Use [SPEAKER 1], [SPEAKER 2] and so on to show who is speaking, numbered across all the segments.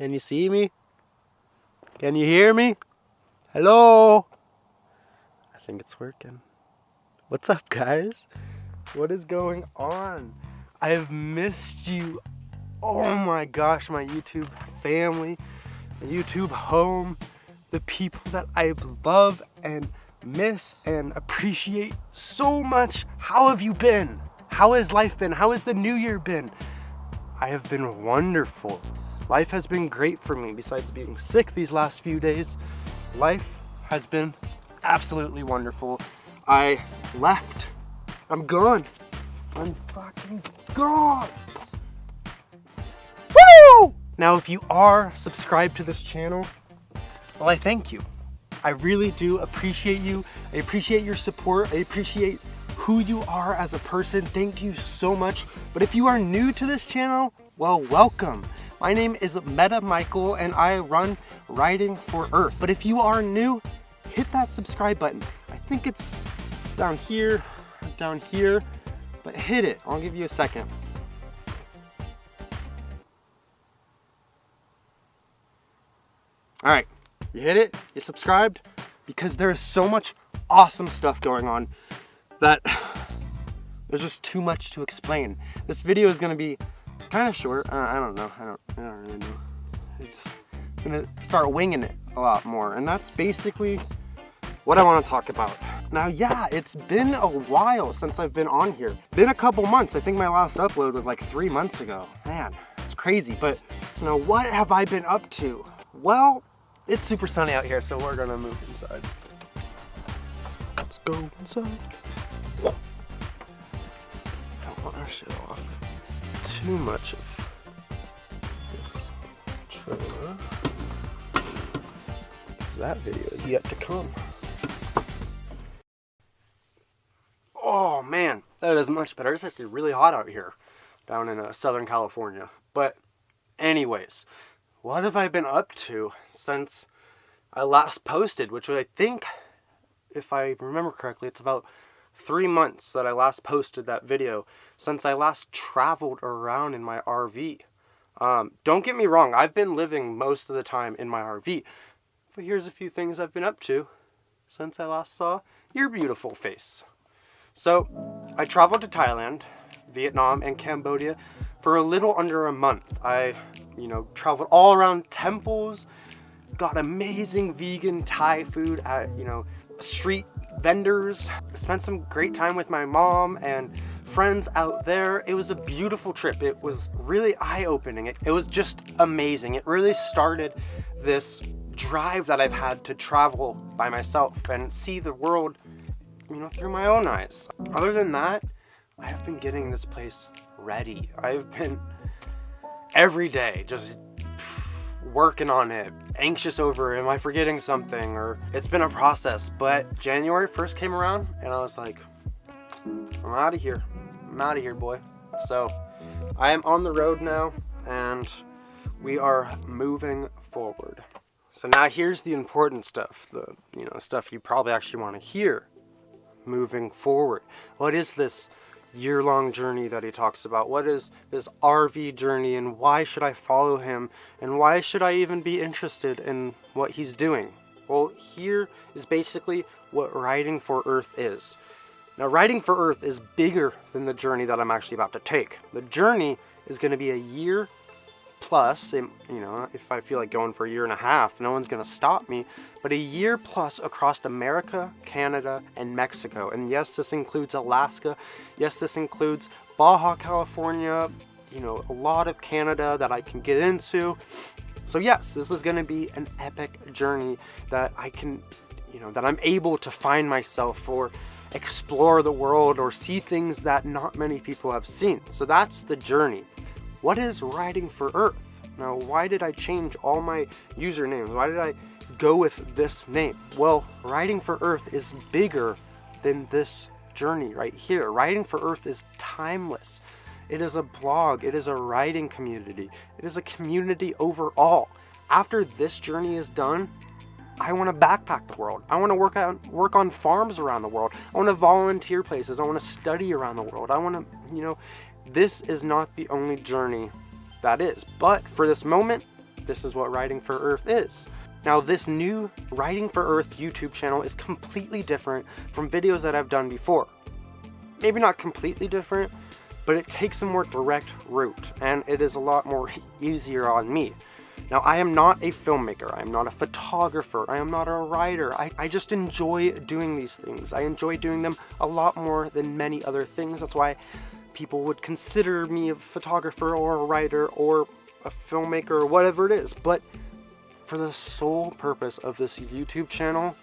[SPEAKER 1] Can you see me? Can you hear me? Hello? I think it's working. What's up, guys? What is going on? I have missed you. Oh my gosh, my YouTube family, my YouTube home, the people that I love and miss and appreciate so much. How have you been? How has life been? How has the new year been? I have been wonderful. Life has been great for me. Besides being sick these last few days, life has been absolutely wonderful. I left. I'm gone. I'm fucking gone. Woo! Now, if you are subscribed to this channel, well, I thank you. I really do appreciate you. I appreciate your support. I appreciate who you are as a person. Thank you so much. But if you are new to this channel, well, welcome. My name is Meta Michael and I run Writing for Earth. But if you are new, hit that subscribe button. I think it's down here, but hit it. I'll give you a second. All right, you hit it, you subscribed, because there is so much awesome stuff going on that there's just too much to explain. This video is gonna be kind of short. I don't know. I don't really know. I'm gonna start winging it a lot more, and that's basically what I want to talk about. Now, yeah, it's been a while since I've been on here. Been a couple months. I think my last upload was like 3 months ago. Man, it's crazy. But you know, what have I been up to? Well, it's super sunny out here, so we're gonna move inside. Let's go inside. Don't want our shit off too much of this trailer. That video is yet to come. Oh man, that is much better. It's actually really hot out here down in Southern California. But anyways, what have I been up to since I last posted, which I think, if I remember correctly, it's about 3 months that I last posted that video since I last traveled around in my RV. Don't get me wrong, I've been living most of the time in my RV, but here's a few things I've been up to since I last saw your beautiful face. So, I traveled to Thailand, Vietnam, and Cambodia for a little under a month. I, traveled all around temples, got amazing vegan Thai food at, street vendors, spent some great time with my mom and friends out there. It was a beautiful trip. It was really eye-opening. It was just amazing. It really started this drive that I've had to travel by myself and see the world, through my own eyes. Other than that, I have been getting this place ready. I've been every day just working on it, anxious over, am I forgetting something? Or it's been a process, but January 1st came around and I was like, I'm out of here. I'm out of here, boy. So I am on the road now and we are moving forward. So now here's the important stuff, the stuff you probably actually want to hear. Moving forward, what is this year-long journey that he talks about? What is this RV journey, and why should I follow him, and why should I even be interested in what he's doing? Well, here is basically what Writing for Earth is. Now, Writing for Earth is bigger than the journey that I'm actually about to take. The journey is going to be a year plus, if I feel like going for a year and a half, no one's going to stop me, but a year plus across America, Canada, and Mexico. And yes, this includes Alaska. Yes, this includes Baja California, a lot of Canada that I can get into. So yes, this is going to be an epic journey that I can, that I'm able to find myself or explore the world or see things that not many people have seen. So that's the journey. What is Writing for Earth? Now, why did I change all my usernames? Why did I go with this name? Well, Writing for Earth is bigger than this journey right here. Writing for Earth is timeless. It is a blog. It is a writing community. It is a community overall. After this journey is done, I want to backpack the world. I want to work on farms around the world. I want to volunteer places. I want to study around the world. I want to, this is not the only journey that is. But for this moment, this is what Riding for Earth is. Now, this new Riding for Earth YouTube channel is completely different from videos that I've done before. Maybe not completely different, but it takes a more direct route, and it is a lot more easier on me. Now, I am not a filmmaker, I am not a photographer, I am not a writer. I just enjoy doing these things. I enjoy doing them a lot more than many other things. That's why people would consider me a photographer or a writer or a filmmaker or whatever it is. But for the sole purpose of this YouTube channel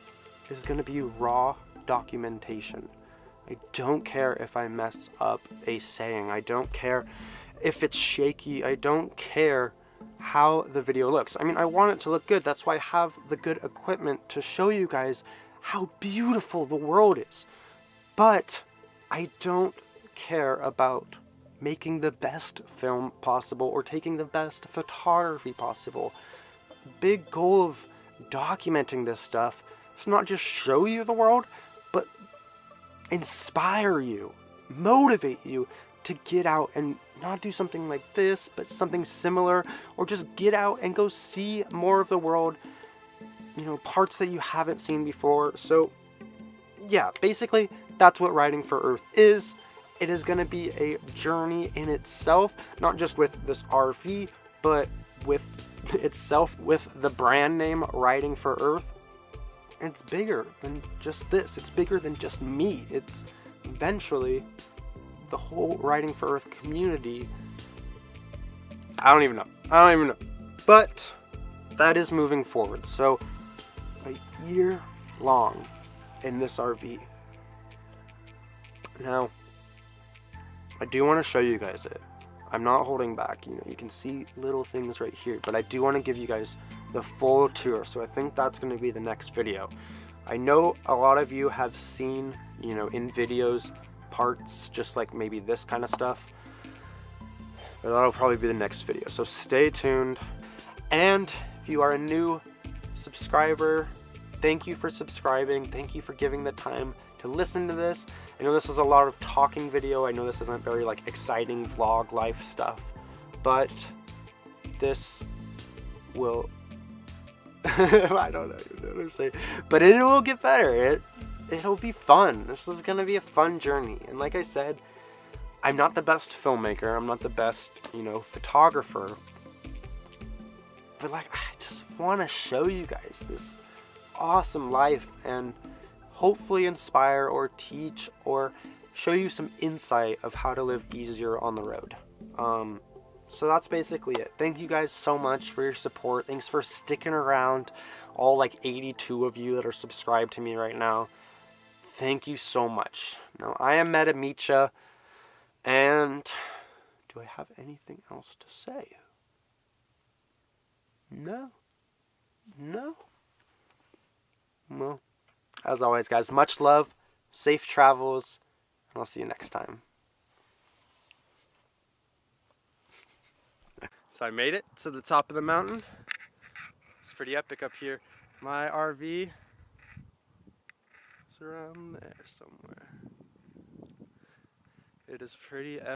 [SPEAKER 1] is going to be raw documentation. I don't care if I mess up a saying. I don't care if it's shaky. I don't care how the video looks. I mean, I want it to look good. That's why I have the good equipment to show you guys how beautiful the world is. But I don't care about making the best film possible or taking the best photography possible. Big goal of documenting this stuff is not just show you the world, but inspire you, motivate you to get out and not do something like this, but something similar, or just get out and go see more of the world, you know, parts that you haven't seen before. So yeah, basically that's what Riding for Earth is. It is going to be a journey in itself, not just with this RV, but with itself, with the brand name Riding for Earth. It's bigger than just this. It's bigger than just me. It's eventually the whole Riding for Earth community. I don't even know. But that is moving forward. So a year long in this RV. Now, I do want to show you guys it. I'm not holding back, you know, you can see little things right here, but I do want to give you guys the full tour, so I think that's going to be the next video. I know a lot of you have seen, you know, in videos, parts, just like maybe this kind of stuff, but that'll probably be the next video, so stay tuned. And if you are a new subscriber, thank you for subscribing, thank you for giving the time to listen to this. I know this is a lot of talking video. I know this isn't very like exciting vlog life stuff, but this will I don't know what to say, but it will get better. It'll be fun. This is gonna be a fun journey. And like I said, I'm not the best filmmaker. I'm not the best, you know, photographer, but like I just want to show you guys this awesome life and hopefully inspire or teach or show you some insight of how to live easier on the road. So that's basically it. Thank you guys so much for your support. Thanks for sticking around, all like 82 of you that are subscribed to me right now. Thank you so much. Now, I am Metamicha, and do I have anything else to say? No. Well, as always, guys, much love, safe travels, and I'll see you next time. So I made it to the top of the mountain. It's pretty epic up here. My RV is around there somewhere. It is pretty epic.